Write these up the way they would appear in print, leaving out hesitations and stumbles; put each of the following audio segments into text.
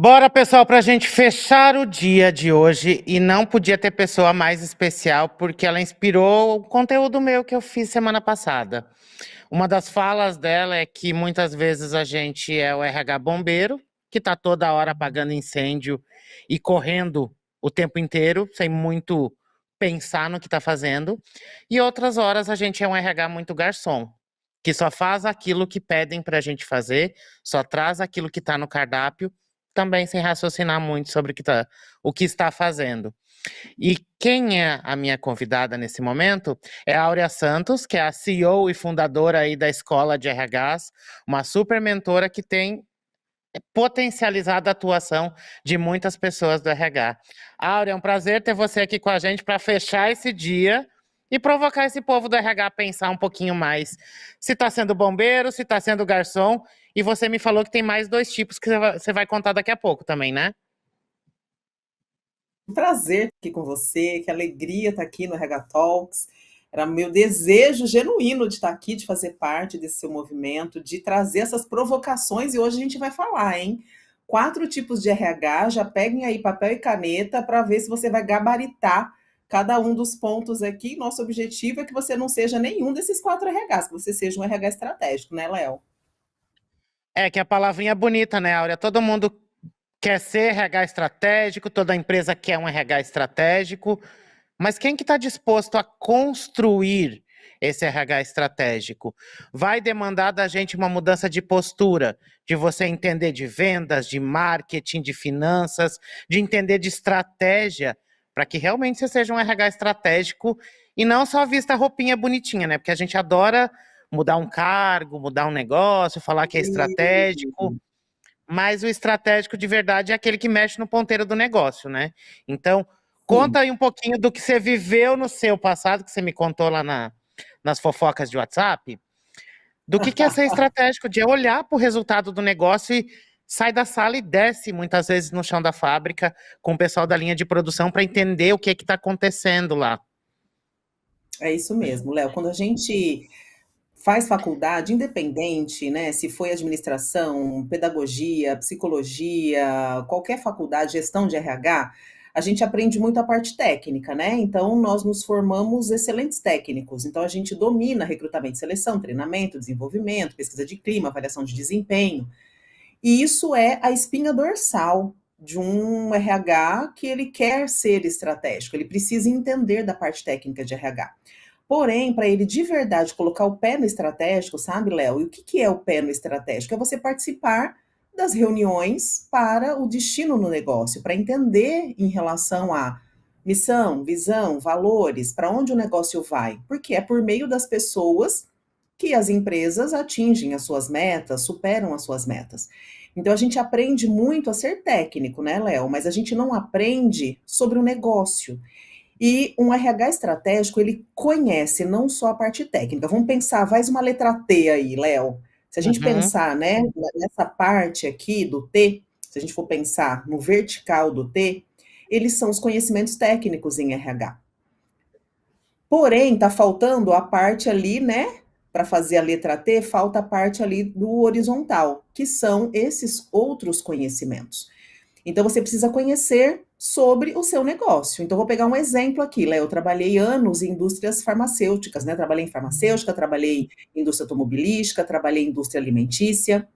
Bora, pessoal, para a gente fechar o dia de hoje. E não podia ter pessoa mais especial, porque ela inspirou o conteúdo meu que eu fiz semana passada. Uma das falas dela é que muitas vezes a gente é o RH bombeiro, que está toda hora apagando incêndio e correndo o tempo inteiro, sem muito pensar no que está fazendo. E outras horas a gente é um RH muito garçom, que só faz aquilo que pedem para a gente fazer, só traz aquilo que está no cardápio, também sem raciocinar muito sobre o que está fazendo. E quem é a minha convidada nesse momento é a Áurea Santos, que é a CEO e fundadora aí da Escola de RHs, uma super mentora que tem potencializado a atuação de muitas pessoas do RH. Áurea, é um prazer ter você aqui com a gente para fechar esse dia e provocar esse povo do RH a pensar um pouquinho mais. Se está sendo bombeiro, se está sendo garçom, e você me falou que tem mais dois tipos que você vai contar daqui a pouco também, né? Um prazer estar aqui com você, que alegria estar aqui no RH Talks. Era meu desejo genuíno de estar aqui, de fazer parte desse seu movimento, de trazer essas provocações, e hoje a gente vai falar, hein? 4 tipos de RH, já peguem aí papel e caneta para ver se você vai gabaritar cada um dos pontos aqui. Nosso objetivo é que você não seja nenhum desses 4 RHs, que você seja um RH estratégico, né, Léo? É que a palavrinha é bonita, né, Áurea? Todo mundo quer ser RH estratégico, toda empresa quer um RH estratégico, mas quem que está disposto a construir esse RH estratégico? Vai demandar da gente uma mudança de postura, de você entender de vendas, de marketing, de finanças, de entender de estratégia, para que realmente você seja um RH estratégico e não só vista a roupinha bonitinha, né? Porque a gente adora mudar um cargo, mudar um negócio, falar que é estratégico, mas o estratégico de verdade é aquele que mexe no ponteiro do negócio, né? Então, Sim. conta aí um pouquinho do que você viveu no seu passado, que você me contou lá nas fofocas de WhatsApp, do que é ser estratégico, de olhar para o resultado do negócio e sai da sala e desce muitas vezes no chão da fábrica com o pessoal da linha de produção para entender o que está acontecendo lá. É isso mesmo, Léo. Quando a gente faz faculdade, independente, né, se foi administração, pedagogia, psicologia, qualquer faculdade, gestão de RH, a gente aprende muito a parte técnica, né? Então, nós nos formamos excelentes técnicos. Então, a gente domina recrutamento, seleção, treinamento, desenvolvimento, pesquisa de clima, avaliação de desempenho. E isso é a espinha dorsal de um RH que ele quer ser estratégico, ele precisa entender da parte técnica de RH. Porém, para ele de verdade colocar o pé no estratégico, sabe, Léo? E o que, que é o pé no estratégico? É você participar das reuniões para o destino no negócio, para entender em relação a missão, visão, valores, para onde o negócio vai. Porque é por meio das pessoas que as empresas atingem as suas metas, superam as suas metas. Então a gente aprende muito a ser técnico, né, Léo? Mas a gente não aprende sobre o negócio. E um RH estratégico, ele conhece não só a parte técnica. Vamos pensar, faz uma letra T aí, Léo. Se a gente Uhum. pensar, né, nessa parte aqui do T, se a gente for pensar no vertical do T, eles são os conhecimentos técnicos em RH. Porém, tá faltando a parte ali, né, para fazer a letra T, falta a parte ali do horizontal, que são esses outros conhecimentos. Então você precisa conhecer sobre o seu negócio. Então vou pegar um exemplo aqui, Léo, eu trabalhei anos em indústrias farmacêuticas, né? Trabalhei em farmacêutica, trabalhei em indústria automobilística, trabalhei em indústria alimentícia.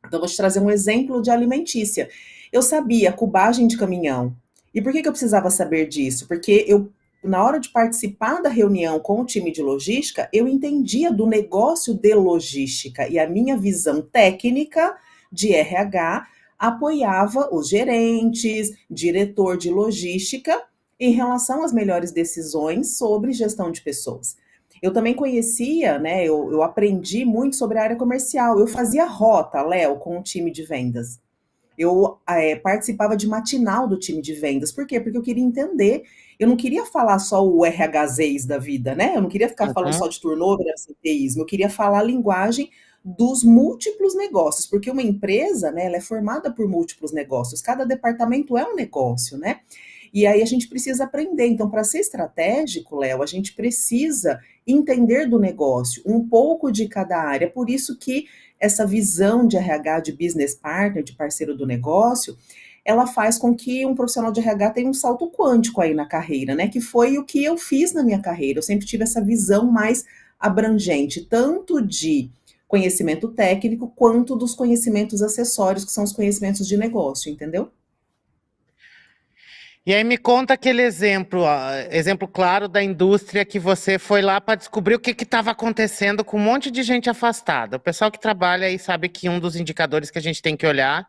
Então vou te trazer um exemplo de alimentícia. Eu sabia cubagem de caminhão. E por que que eu precisava saber disso? Porque eu na hora de participar da reunião com o time de logística, eu entendia do negócio de logística e a minha visão técnica de RH apoiava os gerentes, diretor de logística em relação às melhores decisões sobre gestão de pessoas. Eu também conhecia, né? Eu aprendi muito sobre a área comercial. Eu fazia rota, Léo, com o time de vendas. Eu participava de matinal do time de vendas. Por quê? Porque eu queria entender. Eu não queria falar só o RHZs da vida, né? Eu não queria ficar falando Uhum. só de turnover, absenteísmo. Eu queria falar a linguagem dos múltiplos negócios, porque uma empresa, né, ela é formada por múltiplos negócios. Cada departamento é um negócio, né? E aí a gente precisa aprender. Então, para ser estratégico, Léo, a gente precisa entender do negócio, um pouco de cada área. Por isso que essa visão de RH, de business partner, de parceiro do negócio, ela faz com que um profissional de RH tenha um salto quântico aí na carreira, né? Que foi o que eu fiz na minha carreira. Eu sempre tive essa visão mais abrangente, tanto de conhecimento técnico, quanto dos conhecimentos acessórios, que são os conhecimentos de negócio, entendeu? E aí me conta aquele exemplo, ó, exemplo claro da indústria que você foi lá para descobrir o que estava acontecendo com um monte de gente afastada. O pessoal que trabalha aí sabe que um dos indicadores que a gente tem que olhar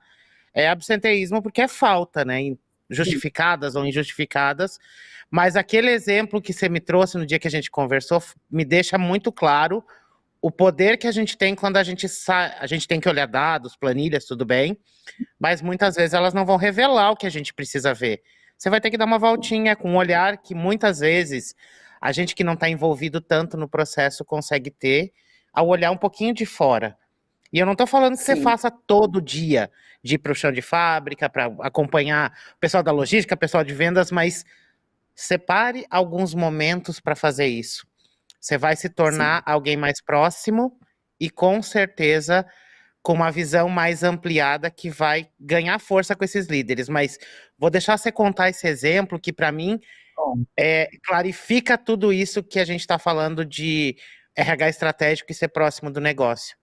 é absenteísmo, porque é falta, né? Justificadas ou injustificadas. Mas aquele exemplo que você me trouxe no dia que a gente conversou me deixa muito claro o poder que a gente tem quando a gente tem que olhar dados, planilhas, tudo bem, mas muitas vezes elas não vão revelar o que a gente precisa ver. Você vai ter que dar uma voltinha com um olhar que muitas vezes a gente que não está envolvido tanto no processo consegue ter ao olhar um pouquinho de fora. E eu não estou falando que você Sim. faça todo dia, de ir para o chão de fábrica, para acompanhar o pessoal da logística, o pessoal de vendas, mas separe alguns momentos para fazer isso. Você vai se tornar Sim. alguém mais próximo e com certeza com uma visão mais ampliada que vai ganhar força com esses líderes. Mas vou deixar você contar esse exemplo que, para mim, Bom, clarifica tudo isso que a gente está falando de RH estratégico e ser próximo do negócio.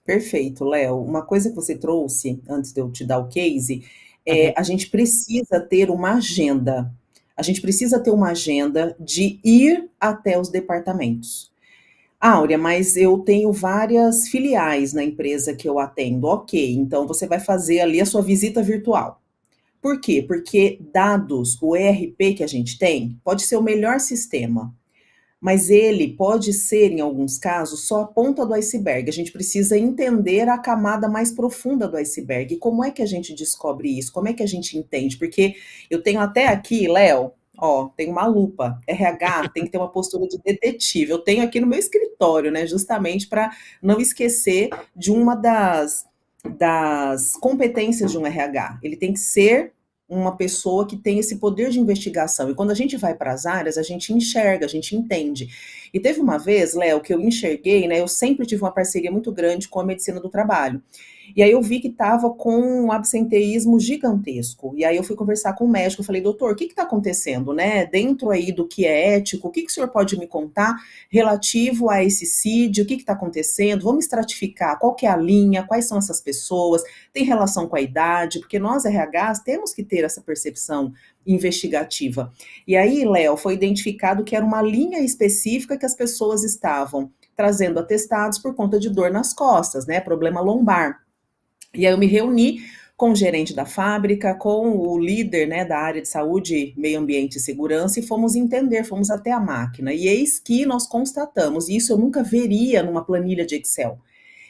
perfeito, Léo. Uma coisa que você trouxe, antes de eu te dar o case, Uhum. a gente precisa ter uma agenda. A gente precisa ter uma agenda de ir até os departamentos. Áurea, mas eu tenho várias filiais na empresa que eu atendo. Ok, então você vai fazer ali a sua visita virtual. Por quê? Porque dados, o ERP que a gente tem, pode ser o melhor sistema, mas ele pode ser, em alguns casos, só a ponta do iceberg. A gente precisa entender a camada mais profunda do iceberg. E como é que a gente descobre isso? Como é que a gente entende? Porque eu tenho até aqui, Léo, ó, tem uma lupa. RH tem que ter uma postura de detetive. Eu tenho aqui no meu escritório, né, justamente para não esquecer de uma das competências de um RH. Ele tem que ser uma pessoa que tem esse poder de investigação. E quando a gente vai para as áreas, a gente enxerga, a gente entende. E teve uma vez, Léo, que eu enxerguei, né? Eu sempre tive uma parceria muito grande com a medicina do trabalho. E aí eu vi que estava com um absenteísmo gigantesco. E aí eu fui conversar com o médico, eu falei, doutor, o que está acontecendo, né? Dentro aí do que é ético, o que o senhor pode me contar relativo a esse CID, o que está acontecendo? Vamos estratificar qual que é a linha, quais são essas pessoas, tem relação com a idade, porque nós, RHs, temos que ter essa percepção investigativa. E aí, Léo, foi identificado que era uma linha específica que as pessoas estavam trazendo atestados por conta de dor nas costas, né? Problema lombar. E aí eu me reuni com o gerente da fábrica, com o líder, né, da área de saúde, meio ambiente e segurança, e fomos entender, fomos até a máquina. E eis que nós constatamos, e isso eu nunca veria numa planilha de Excel.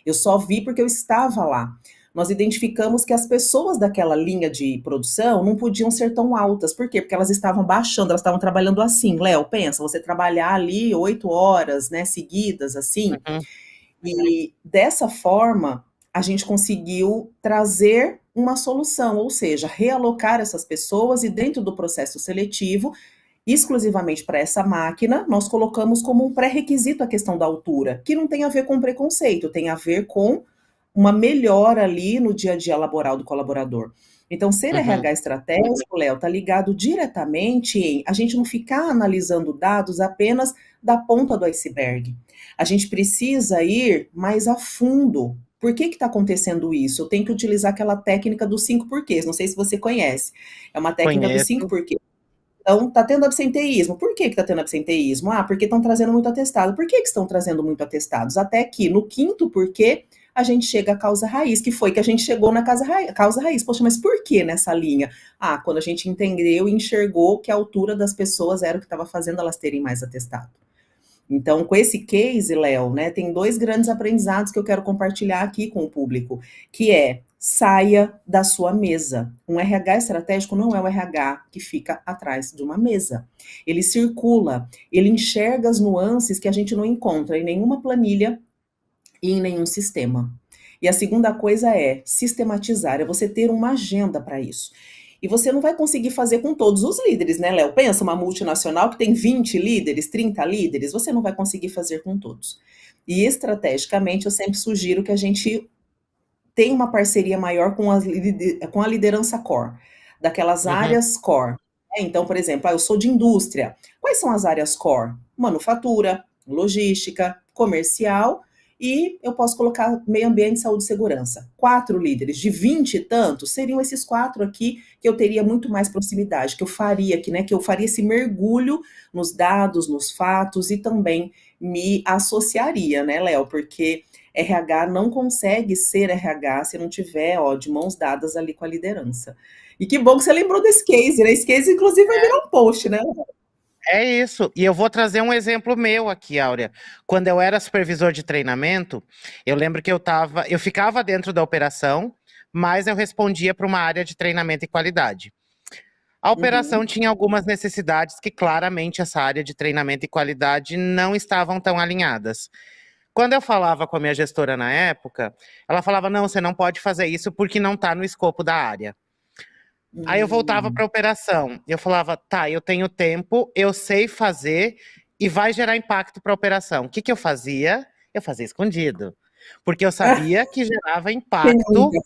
Eu só vi porque eu estava lá. Nós identificamos que as pessoas daquela linha de produção não podiam ser tão altas. Por quê? Porque elas estavam baixando, elas estavam trabalhando assim. Léo, pensa, você trabalhar ali 8 horas, né, seguidas, assim. Uhum. E dessa forma, a gente conseguiu trazer uma solução, ou seja, realocar essas pessoas e dentro do processo seletivo, exclusivamente para essa máquina, nós colocamos como um pré-requisito a questão da altura, que não tem a ver com preconceito, tem a ver com uma melhora ali no dia a dia laboral do colaborador. Então, ser Uhum. RH estratégico, Léo, está ligado diretamente em a gente não ficar analisando dados apenas da ponta do iceberg. A gente precisa ir mais a fundo. Por que está acontecendo isso? Eu tenho que utilizar aquela técnica dos 5 porquês. Não sei se você conhece. É uma técnica dos cinco Conheço. porquês. Então, está tendo absenteísmo. Por que está tendo absenteísmo? Ah, porque estão trazendo muito atestado. Por que estão trazendo muito atestados? Até que no quinto porquê a gente chega à causa raiz, que foi que a gente chegou na causa raiz. Poxa, mas por que nessa linha? Ah, quando a gente entendeu e enxergou que a altura das pessoas era o que estava fazendo elas terem mais atestado. Então, com esse case, Léo, né, tem 2 grandes aprendizados que eu quero compartilhar aqui com o público, que é saia da sua mesa. Um RH estratégico não é o RH que fica atrás de uma mesa. Ele circula, ele enxerga as nuances que a gente não encontra em nenhuma planilha e em nenhum sistema. E a segunda coisa é sistematizar, é você ter uma agenda para isso. E você não vai conseguir fazer com todos os líderes, né, Léo? Pensa uma multinacional que tem 20 líderes, 30 líderes, você não vai conseguir fazer com todos. E estrategicamente eu sempre sugiro que a gente tenha uma parceria maior com a liderança core, daquelas Uhum. áreas core. Então, por exemplo, eu sou de indústria. Quais são as áreas core? Manufatura, logística, comercial e eu posso colocar meio ambiente, saúde e segurança. 4 líderes de 20 e tantos seriam esses 4 aqui que eu teria muito mais proximidade, que eu faria aqui, né? Que eu faria esse mergulho nos dados, nos fatos e também me associaria, né, Léo? Porque RH não consegue ser RH se não tiver, ó, de mãos dadas ali com a liderança. E que bom que você lembrou desse case, né? Esse case, inclusive, vai virar um post, né? É isso. E eu vou trazer um exemplo meu aqui, Áurea. Quando eu era supervisor de treinamento, eu lembro que eu ficava dentro da operação, mas eu respondia para uma área de treinamento e qualidade. A operação Uhum, tinha algumas necessidades que claramente essa área de treinamento e qualidade não estavam tão alinhadas. Quando eu falava com a minha gestora na época, ela falava: não, você não pode fazer isso porque não está no escopo da área. Aí eu voltava para hum, a operação. Eu falava: tá, eu tenho tempo, eu sei fazer e vai gerar impacto para a operação. O que que eu fazia? Eu fazia escondido, porque eu Ah, sabia que gerava quem impacto nunca?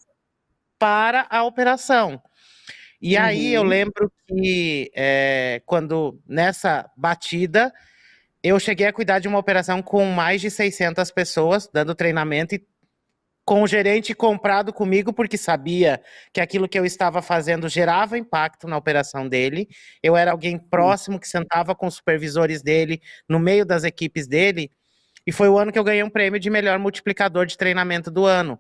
para a operação. E aí eu Uhum. lembro que quando nessa batida eu cheguei a cuidar de uma operação com mais de 600 pessoas, dando treinamento e com o gerente comprado comigo, porque sabia que aquilo que eu estava fazendo gerava impacto na operação dele. Eu era alguém próximo que sentava com os supervisores dele, no meio das equipes dele, e foi o ano que eu ganhei um prêmio de melhor multiplicador de treinamento do ano.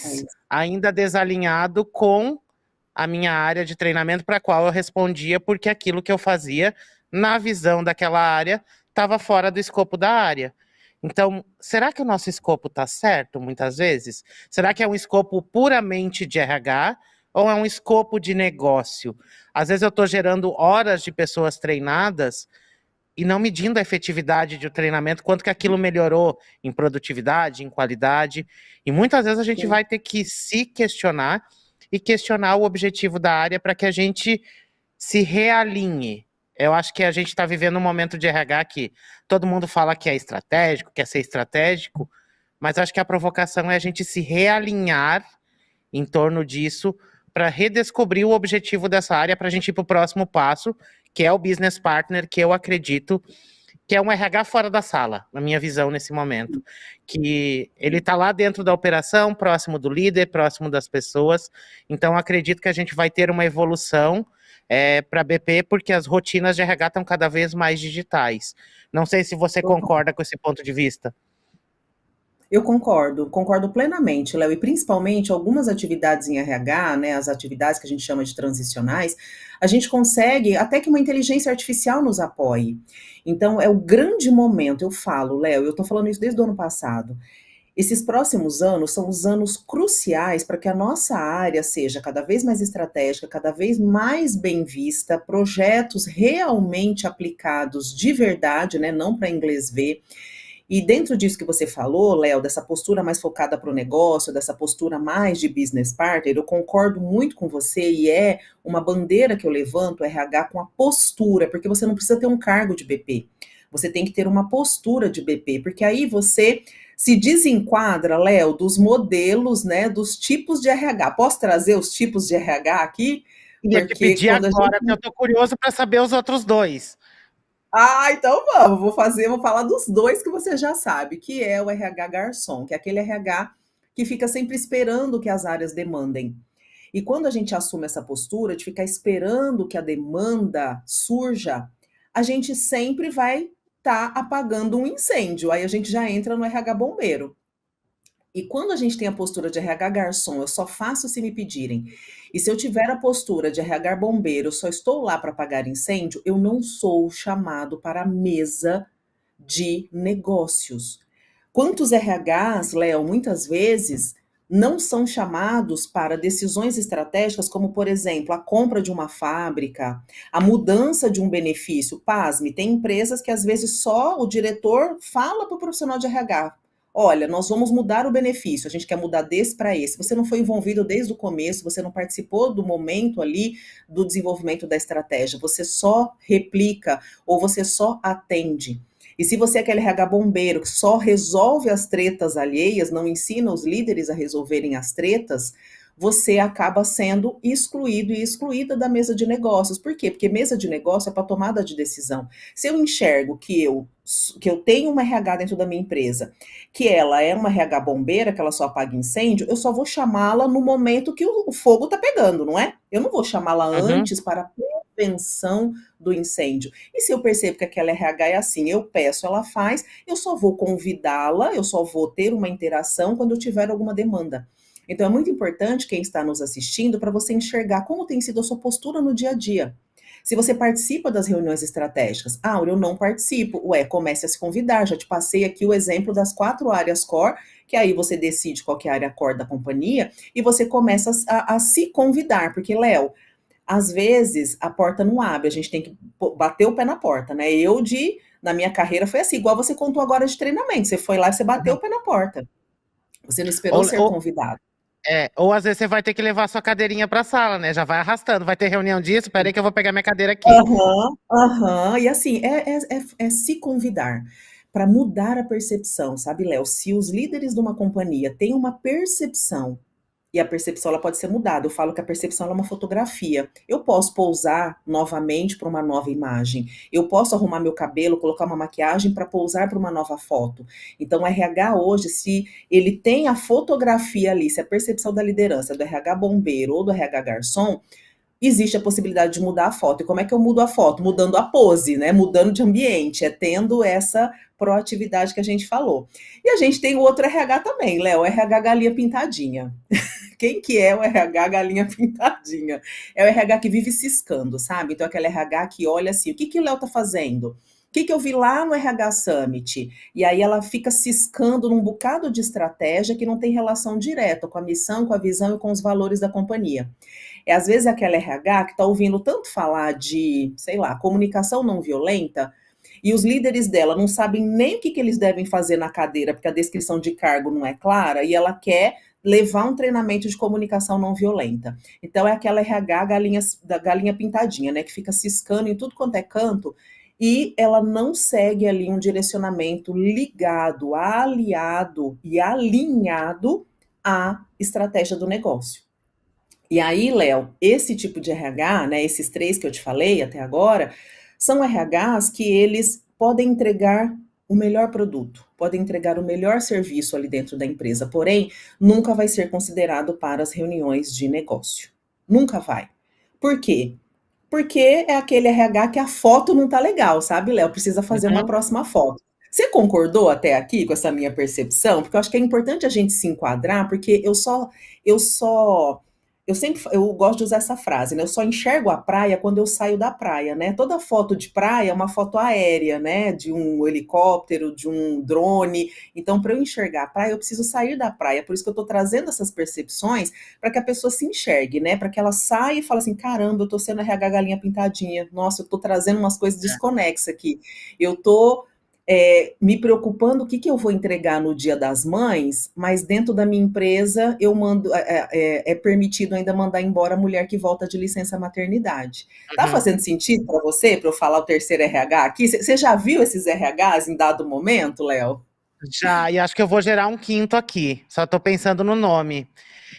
É Mas isso. ainda desalinhado com a minha área de treinamento para a qual eu respondia, porque aquilo que eu fazia, na visão daquela área, estava fora do escopo da área. Então, será que o nosso escopo está certo muitas vezes? Será que é um escopo puramente de RH ou é um escopo de negócio? Às vezes eu estou gerando horas de pessoas treinadas e não medindo a efetividade do treinamento, quanto que aquilo melhorou em produtividade, em qualidade. E muitas vezes a gente Sim. vai ter que se questionar e questionar o objetivo da área para que a gente se realinhe. Eu acho que a gente está vivendo um momento de RH que todo mundo fala que é estratégico, quer ser estratégico, mas acho que a provocação é a gente se realinhar em torno disso para redescobrir o objetivo dessa área para a gente ir para o próximo passo, que é o business partner, que eu acredito que é um RH fora da sala, na minha visão nesse momento, que ele está lá dentro da operação, próximo do líder, próximo das pessoas. Então acredito que a gente vai ter uma evolução para a BP, porque as rotinas de RH estão cada vez mais digitais. Não sei se você concorda com esse ponto de vista. Eu concordo, concordo plenamente, Léo, e principalmente algumas atividades em RH, né, as atividades que a gente chama de transicionais, a gente consegue até que uma inteligência artificial nos apoie. Então, é o grande momento, eu falo, Léo, eu estou falando isso desde o ano passado. Esses próximos anos são os anos cruciais para que a nossa área seja cada vez mais estratégica, cada vez mais bem vista, projetos realmente aplicados de verdade, né, não para inglês ver. E dentro disso que você falou, Léo, dessa postura mais focada para o negócio, dessa postura mais de business partner, eu concordo muito com você e é uma bandeira que eu levanto, o RH, com a postura, porque você não precisa ter um cargo de BP. Você tem que ter uma postura de BP, porque aí você se desenquadra, Léo, dos modelos, né, dos tipos de RH. Posso trazer os tipos de RH aqui? Ia te Porque pedir quando a agora, porque eu gente estou curioso para saber os outros dois. então vamos, vou falar dos dois que você já sabe, que é o RH garçom, que é aquele RH que fica sempre esperando que as áreas demandem. E quando a gente assume essa postura de ficar esperando que a demanda surja, a gente sempre vai estar apagando um incêndio. Aí a gente já entra no RH bombeiro. E quando a gente tem a postura de RH garçom, eu só faço se me pedirem. E se eu tiver a postura de RH bombeiro, eu só estou lá para apagar incêndio, eu não sou chamado para a mesa de negócios. Quantos RHs, Léo, muitas vezes não são chamados para decisões estratégicas, como, por exemplo, a compra de uma fábrica, a mudança de um benefício. Pasme, tem empresas que às vezes só o diretor fala para o profissional de RH. Olha, nós vamos mudar o benefício, a gente quer mudar desse para esse. Você não foi envolvido desde o começo, você não participou do momento ali do desenvolvimento da estratégia, você só replica ou você só atende. E se você é aquele RH bombeiro que só resolve as tretas alheias, não ensina os líderes a resolverem as tretas, você acaba sendo excluído e excluída da mesa de negócios. Por quê? Porque mesa de negócio é para tomada de decisão. Se eu enxergo que eu tenho uma RH dentro da minha empresa, que ela é uma RH bombeira, que ela só apaga incêndio, eu só vou chamá-la no momento que o fogo está pegando, não é? Eu não vou chamá-la Uhum. antes para prevenção do incêndio. E se eu percebo que aquela RH é assim, eu peço, ela faz, eu só vou convidá-la, eu só vou ter uma interação quando eu tiver alguma demanda. Então é muito importante quem está nos assistindo para você enxergar como tem sido a sua postura no dia a dia. Se você participa das reuniões estratégicas, eu não participo. Ué, comece a se convidar. Já te passei aqui o exemplo das 4 áreas core, que aí você decide qual que é a área core da companhia e você começa a se convidar. Porque, Léo, às vezes a porta não abre, a gente tem que bater o pé na porta, né? Na minha carreira foi assim, igual você contou agora de treinamento. Você foi lá e você bateu Uhum. o pé na porta. Você não esperou Ou, ser ou, convidado. ou às vezes você vai ter que levar sua cadeirinha pra sala, né? Já vai arrastando, vai ter reunião disso, peraí que eu vou pegar minha cadeira aqui. Aham, aham. E assim, é se convidar para mudar a percepção, sabe, Léo? Se os líderes de uma companhia têm uma percepção, e a percepção ela pode ser mudada, eu falo que a percepção ela é uma fotografia. Eu posso pousar novamente para uma nova imagem. Eu posso arrumar meu cabelo, colocar uma maquiagem para pousar para uma nova foto. Então, o RH hoje, se ele tem a fotografia ali, se a percepção da liderança do RH bombeiro ou do RH garçom, existe a possibilidade de mudar a foto. E como é que eu mudo a foto? Mudando a pose, né? Mudando de ambiente, tendo essa proatividade que a gente falou. E a gente tem o outro RH também, Léo, o RH galinha pintadinha. Quem que é o RH galinha pintadinha? É o RH que vive ciscando, sabe? Então aquele RH que olha assim, o que que o Léo tá fazendo? O que que eu vi lá no RH Summit? E aí ela fica ciscando num bocado de estratégia que não tem relação direta com a missão, com a visão e com os valores da companhia. Às vezes aquela RH que está ouvindo tanto falar de, sei lá, comunicação não violenta, e os líderes dela não sabem nem o que eles devem fazer na cadeira, porque a descrição de cargo não é clara, e ela quer levar um treinamento de comunicação não violenta. Então é aquela RH da galinha pintadinha, né, que fica ciscando em tudo quanto é canto, e ela não segue ali um direcionamento ligado, aliado e alinhado à estratégia do negócio. E aí, Léo, esse tipo de RH, né, esses 3 que eu te falei até agora, são RHs que eles podem entregar o melhor produto, podem entregar o melhor serviço ali dentro da empresa, porém, nunca vai ser considerado para as reuniões de negócio. Nunca vai. Por quê? Porque é aquele RH que a foto não tá legal, sabe, Léo? Precisa fazer uma Uhum. próxima foto. Você concordou até aqui com essa minha percepção? Porque eu acho que é importante a gente se enquadrar, porque eu só, eu gosto de usar essa frase, né? Eu só enxergo a praia quando eu saio da praia, né? Toda foto de praia é uma foto aérea, né? De um helicóptero, de um drone. Então, para eu enxergar a praia, eu preciso sair da praia. Por isso que eu estou trazendo essas percepções para que a pessoa se enxergue, né? Para que ela saia e fale assim: caramba, eu tô sendo RH galinha pintadinha. Nossa, eu tô trazendo umas coisas desconexas aqui. Eu tô me preocupando o que eu vou entregar no Dia das Mães, mas dentro da minha empresa eu mando é permitido ainda mandar embora a mulher que volta de licença maternidade. Tá Uhum. fazendo sentido para você, para eu falar o terceiro RH aqui? Você já viu esses RHs em dado momento, Léo? Já, e acho que eu vou gerar um quinto aqui. Só tô pensando no nome.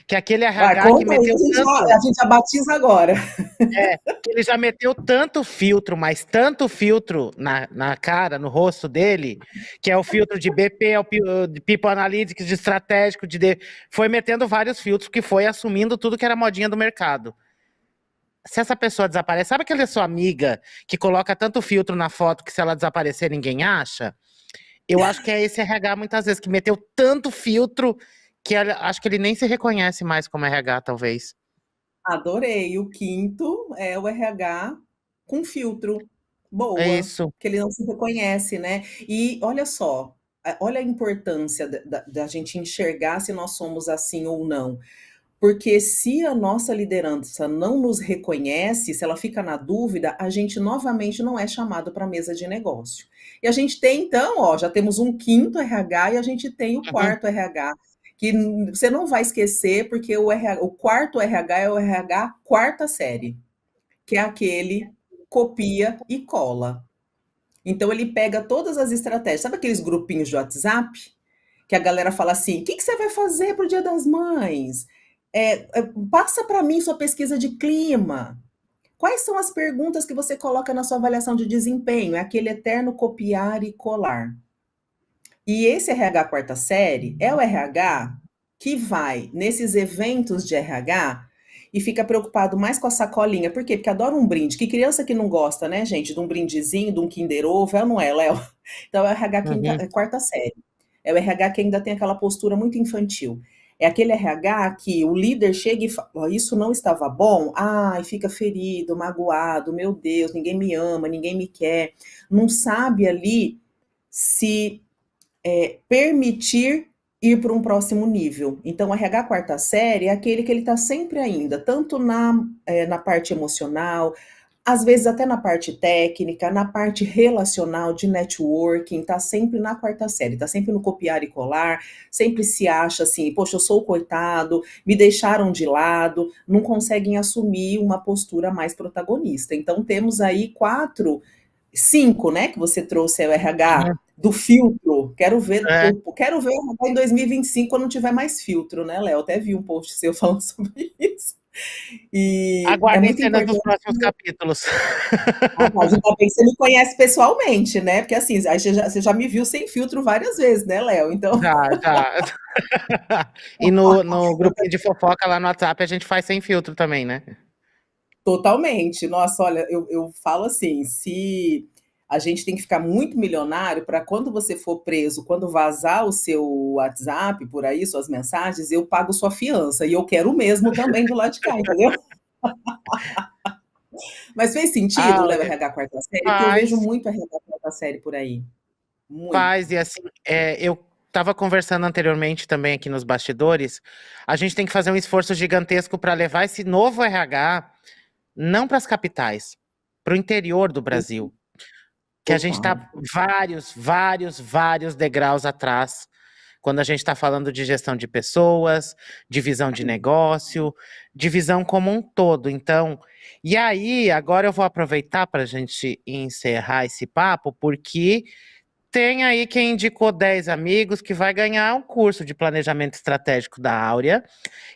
Que é aquele Vai, RH que conta aí, meteu a gente já batiza agora. que ele já meteu tanto filtro, mas tanto filtro na cara, no rosto dele, que é o filtro de BP, é o de People Analytics, de estratégico, foi metendo vários filtros que foi assumindo tudo que era modinha do mercado. Se essa pessoa desaparece, sabe aquela sua amiga que coloca tanto filtro na foto que se ela desaparecer ninguém acha? Eu acho que é esse RH muitas vezes que meteu tanto filtro que acho que ele nem se reconhece mais como RH, talvez. Adorei. O quinto é o RH com filtro. É Boa. isso. Que ele não se reconhece, né? E olha só, olha a importância da gente enxergar se nós somos assim ou não. Porque se a nossa liderança não nos reconhece, se ela fica na dúvida, a gente novamente não é chamado para a mesa de negócio. E a gente tem, então, ó, já temos um quinto RH e a gente tem o Uhum. quarto RH, que você não vai esquecer, porque o quarto RH é o RH quarta série, que é aquele copia e cola. Então ele pega todas as estratégias. Sabe aqueles grupinhos de WhatsApp? Que a galera fala assim: o que, que você vai fazer para o Dia das Mães? Passa para mim sua pesquisa de clima. Quais são as perguntas que você coloca na sua avaliação de desempenho? É aquele eterno copiar e colar. E esse RH quarta série é o RH que vai nesses eventos de RH e fica preocupado mais com a sacolinha. Por quê? Porque adora um brinde. Que criança que não gosta, né, gente, de um brindezinho, de um Kinder Ovo, não é, Léo? Então é o RH Uhum. quarta série. É o RH que ainda tem aquela postura muito infantil. É aquele RH que o líder chega e fala: isso não estava bom, ai, fica ferido, magoado, meu Deus, ninguém me ama, ninguém me quer. Não sabe ali se permitir ir para um próximo nível. Então, o RH quarta série é aquele que ele está sempre ainda, tanto na parte emocional, às vezes até na parte técnica, na parte relacional, de networking, está sempre na quarta série, está sempre no copiar e colar, sempre se acha assim: poxa, eu sou o coitado, me deixaram de lado, não conseguem assumir uma postura mais protagonista. Então, temos aí cinco, né, que você trouxe aí, o RH Uhum. do filtro. Quero ver, É, quero ver o RH em 2025 quando não tiver mais filtro, né, Léo? Até vi um post seu falando sobre isso. E é aguardem muito cenas dos importante. próximos capítulos. Ah, mas ainda bem que você me conhece pessoalmente, né? Porque assim, aí você já me viu sem filtro várias vezes, né, Léo? Então, Já, já. E no grupinho de fofoca lá no WhatsApp a gente faz sem filtro também, né? totalmente. Nossa, olha, eu falo assim: se a gente tem que ficar muito milionário para quando você for preso, quando vazar o seu WhatsApp por aí, suas mensagens, eu pago sua fiança. E eu quero o mesmo também do lado de cá, entendeu? Mas fez sentido, Ah, Léo, RH quarta série? Porque eu vejo faz, muito RH quarta série por aí. faz. Muito. E assim, eu estava conversando anteriormente também aqui nos bastidores. A gente tem que fazer um esforço gigantesco para levar esse novo RH não para as capitais, para o interior do Brasil. Que a gente Total. está vários degraus atrás quando a gente está falando de gestão de pessoas, de visão de negócio, de visão como um todo. Então, e aí, agora eu vou aproveitar para a gente encerrar esse papo, porque tem aí quem indicou 10 amigos que vai ganhar um curso de planejamento estratégico da Áurea.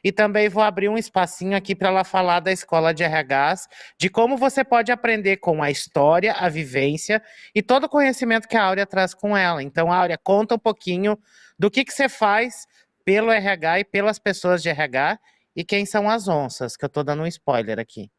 E também vou abrir um espacinho aqui para ela falar da escola de RHs, de como você pode aprender com a história, a vivência e todo o conhecimento que a Áurea traz com ela. Então, Áurea, conta um pouquinho do que você faz pelo RH e pelas pessoas de RH e quem são as onças, que eu estou dando um spoiler aqui.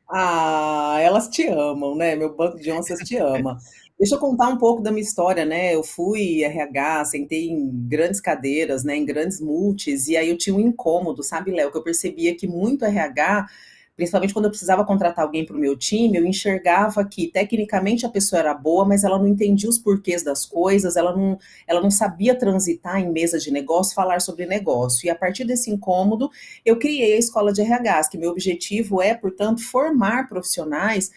Ah, elas te amam, né? Meu banco de onças te ama. Deixa eu contar um pouco da minha história, né? Eu fui RH, sentei em grandes cadeiras, né? Em grandes multis, e aí eu tinha um incômodo, sabe, Léo? Que eu percebia que muito RH, principalmente quando eu precisava contratar alguém para o meu time, eu enxergava que tecnicamente a pessoa era boa, mas ela não entendia os porquês das coisas, ela não sabia transitar em mesa de negócio, falar sobre negócio. E a partir desse incômodo, eu criei a escola de RHs, que meu objetivo é, portanto, formar profissionais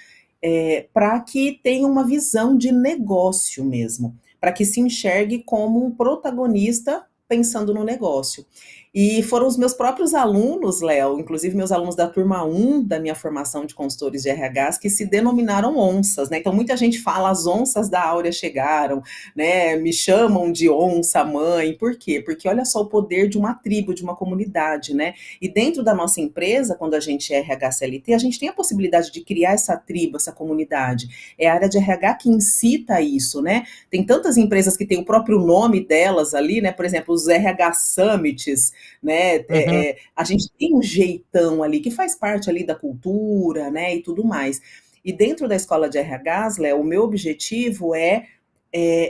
para que tenham uma visão de negócio mesmo, para que se enxergue como um protagonista pensando no negócio. E foram os meus próprios alunos, Léo, inclusive meus alunos da turma 1 da minha formação de consultores de RHs, que se denominaram onças, né? Então muita gente fala: as onças da Áurea chegaram, né? Me chamam de onça mãe. Por quê? Porque olha só o poder de uma tribo, de uma comunidade, né? E dentro da nossa empresa, quando a gente é RH CLT, a gente tem a possibilidade de criar essa tribo, essa comunidade. É a área de RH que incita isso, né? Tem tantas empresas que têm o próprio nome delas ali, né? Por exemplo, os RH Summits, né? Uhum. A gente tem um jeitão ali que faz parte ali da cultura, né? E tudo mais. E dentro da escola de RHs, Léo, o meu objetivo é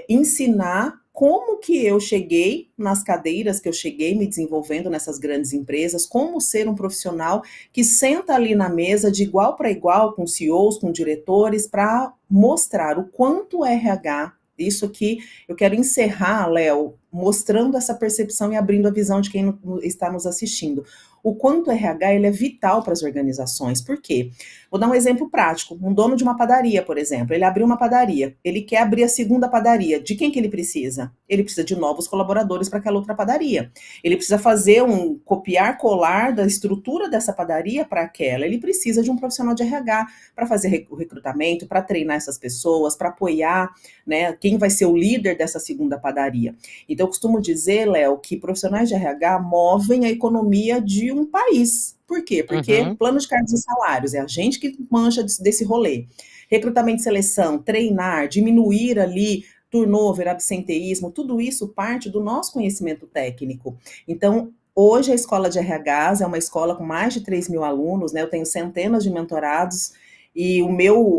ensinar como que eu cheguei nas cadeiras que eu cheguei me desenvolvendo nessas grandes empresas, como ser um profissional que senta ali na mesa de igual para igual com CEOs, com diretores, para mostrar o quanto o RH, isso aqui eu quero encerrar, Léo, mostrando essa percepção e abrindo a visão de quem está nos assistindo. O quanto o RH ele é vital para as organizações. Por quê? Vou dar um exemplo prático. Um dono de uma padaria, por exemplo, ele abriu uma padaria, ele quer abrir a segunda padaria. De quem que ele precisa? Ele precisa de novos colaboradores para aquela outra padaria. Ele precisa fazer um copiar, colar da estrutura dessa padaria para aquela. Ele precisa de um profissional de RH para fazer o recrutamento, para treinar essas pessoas, para apoiar, né, quem vai ser o líder dessa segunda padaria. Então, eu costumo dizer, Léo, que profissionais de RH movem a economia de um país. Por quê? Porque plano de cargos e salários, é a gente que manja desse rolê. Recrutamento e seleção, treinar, diminuir ali turnover, absenteísmo, tudo isso parte do nosso conhecimento técnico. Então, hoje a escola de RHs é uma escola com mais de 3 mil alunos, né? Eu tenho centenas de mentorados e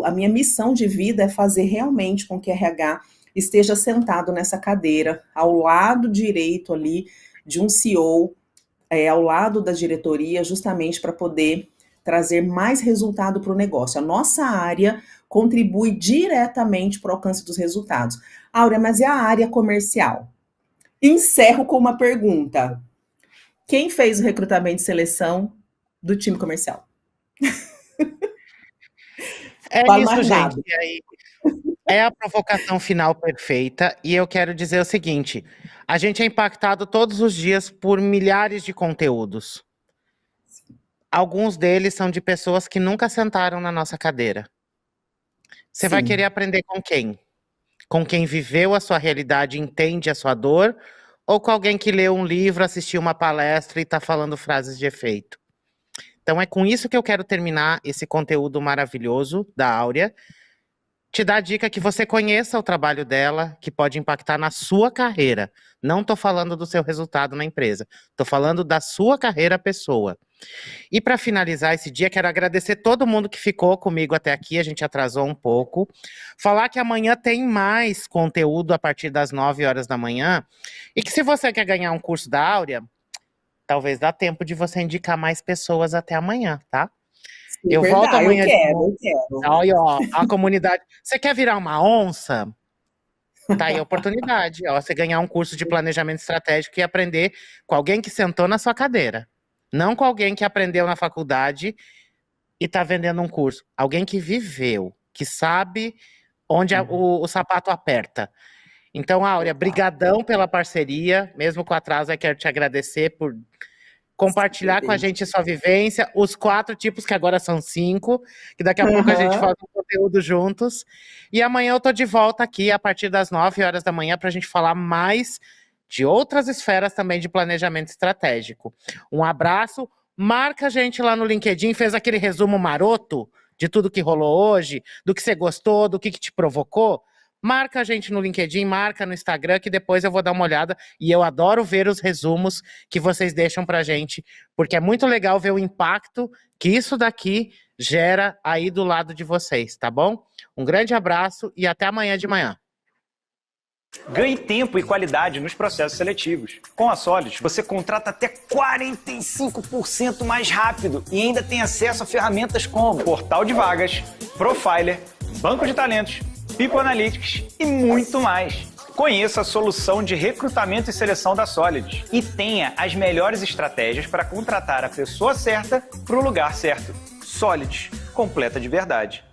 a minha missão de vida é fazer realmente com que RH esteja sentado nessa cadeira, ao lado direito ali de um CEO, ao lado da diretoria, justamente para poder trazer mais resultado para o negócio. A nossa área contribui diretamente para o alcance dos resultados. Áurea, mas e a área comercial? Encerro com uma pergunta. Quem fez o recrutamento e seleção do time comercial? É isso, gente. E aí, é a provocação final perfeita. E eu quero dizer o seguinte: a gente é impactado todos os dias por milhares de conteúdos. Alguns deles são de pessoas que nunca sentaram na nossa cadeira. Você vai querer aprender com quem? Com quem viveu a sua realidade, entende a sua dor, ou com alguém que leu um livro, assistiu uma palestra e está falando frases de efeito? Então é com isso que eu quero terminar esse conteúdo maravilhoso da Áurea. Te dar a dica que você conheça o trabalho dela, que pode impactar na sua carreira. Não estou falando do seu resultado na empresa, estou falando da sua carreira pessoa. E para finalizar esse dia, quero agradecer todo mundo que ficou comigo até aqui, a gente atrasou um pouco. Falar que amanhã tem mais conteúdo a partir das 9 horas da manhã, e que se você quer ganhar um curso da Áurea, talvez dá tempo de você indicar mais pessoas até amanhã, tá? Eu volto amanhã. Eu quero. Olha, ó, a comunidade. Você quer virar uma onça? Tá aí a oportunidade, ó, você ganhar um curso de planejamento estratégico e aprender com alguém que sentou na sua cadeira. Não com alguém que aprendeu na faculdade e tá vendendo um curso. Alguém que viveu, que sabe onde o sapato aperta. Então, Áurea, brigadão pela parceria, mesmo com atraso, eu quero te agradecer por compartilhar com a gente a sua vivência, os 4 tipos, que agora são 5, que daqui a pouco a gente faz um conteúdo juntos. E amanhã eu tô de volta aqui, a partir das 9 horas da manhã, para a gente falar mais de outras esferas também de planejamento estratégico. Um abraço, marca a gente lá no LinkedIn, fez aquele resumo maroto de tudo que rolou hoje, do que você gostou, do que te provocou. Marca a gente no LinkedIn, marca no Instagram, que depois eu vou dar uma olhada. E eu adoro ver os resumos que vocês deixam pra gente, porque é muito legal ver o impacto que isso daqui gera aí do lado de vocês, tá bom? Um grande abraço e até amanhã de manhã. Ganhe tempo e qualidade nos processos seletivos. Com a Solid, você contrata até 45% mais rápido e ainda tem acesso a ferramentas como Portal de Vagas, Profiler, Banco de Talentos, People Analytics e muito mais. Conheça a solução de recrutamento e seleção da Solid e tenha as melhores estratégias para contratar a pessoa certa para o lugar certo. Solid, completa de verdade.